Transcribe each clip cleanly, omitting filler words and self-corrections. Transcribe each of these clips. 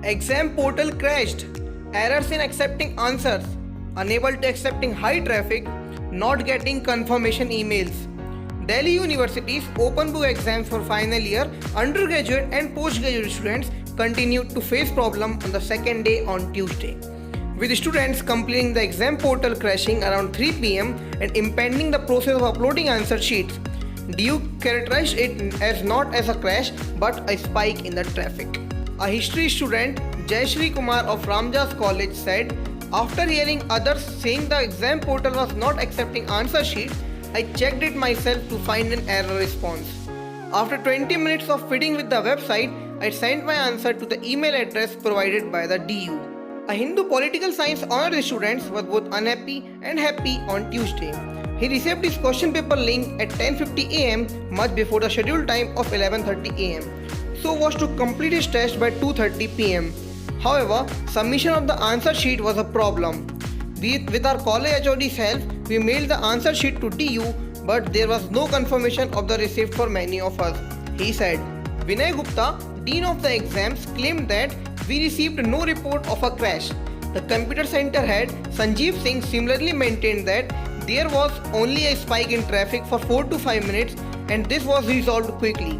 Exam portal crashed. Errors in accepting answers. Unable to accepting high traffic. Not getting confirmation emails. Delhi University's open book exams for final year undergraduate and postgraduate students continued to face problem on the second day on Tuesday, with students completing the exam portal crashing around 3 pm and impeding the process of uploading answer sheets. DU characterized it as not as a crash but a spike in the traffic. A history student, Jayashree Kumar of Ramjas College, said, "After hearing others saying the exam portal was not accepting answer sheets, I checked it myself to find an error response. After 20 minutes of fiddling with the website, I sent my answer to the email address provided by the DU." A Hindu political science honorary student was both unhappy and happy on Tuesday. He received his question paper link at 10:50 am, much before the scheduled time of 11:30 am, so was to complete his test by 2:30 pm. However, submission of the answer sheet was a problem. With our college HOD's help, we mailed the answer sheet to DU, but there was no confirmation of the receipt for many of us, he said. Vinay Gupta, Dean of the exams, claimed that we received no report of a crash. The computer center head, Sanjeev Singh, similarly maintained that there was only a spike in traffic for 4 to 5 minutes and this was resolved quickly.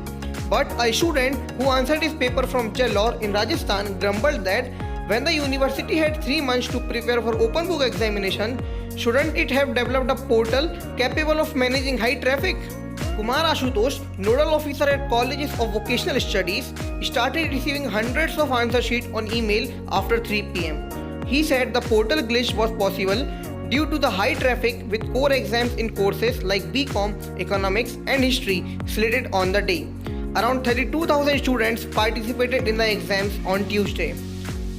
But a student who answered his paper from Jalore in Rajasthan grumbled that when the university had 3 months to prepare for open book examination, shouldn't it have developed a portal capable of managing high traffic? Kumar Ashutosh, nodal officer at Colleges of Vocational Studies, started receiving hundreds of answer sheets on email after 3 pm. He said the portal glitch was possible due to the high traffic with core exams in courses like BCom, Economics and History slated on the day. Around 32,000 students participated in the exams on Tuesday.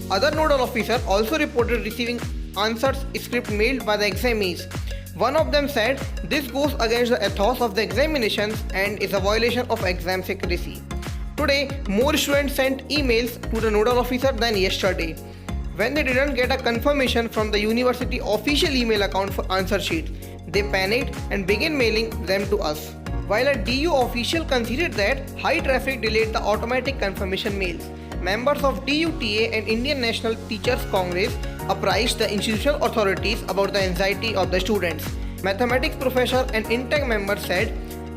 Other nodal officers also reported receiving answers script mailed by the examinations. One of them said this goes against the ethos of the examinations and is a violation of exam secrecy. Today, more students sent emails to the nodal officer than yesterday. When they didn't get a confirmation from the university official email account for answer sheets, they panicked and began mailing them to us. While a DU official considered that high traffic delayed the automatic confirmation mails, members of DUTA and Indian National Teachers Congress apprised the institutional authorities about the anxiety of the students. Mathematics professor and Intech member said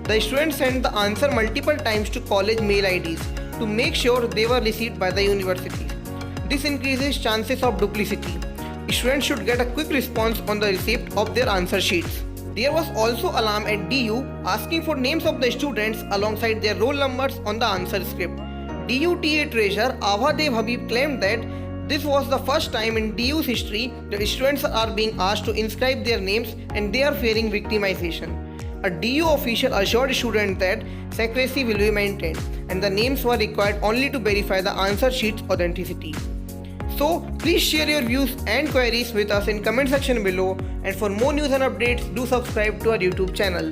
the students sent the answer multiple times to college mail IDs to make sure they were received by the university. This increases chances of duplicity. Students should get a quick response on the receipt of their answer sheets. There was also alarm at DU asking for names of the students alongside their roll numbers on the answer script. DUTA treasurer Avadev Habib claimed that this was the first time in DU's history that students are being asked to inscribe their names and they are fearing victimization. A DU official assured students that secrecy will be maintained and the names were required only to verify the answer sheet's authenticity. So, please share your views and queries with us in comment section below, and for more news and updates, do subscribe to our YouTube channel.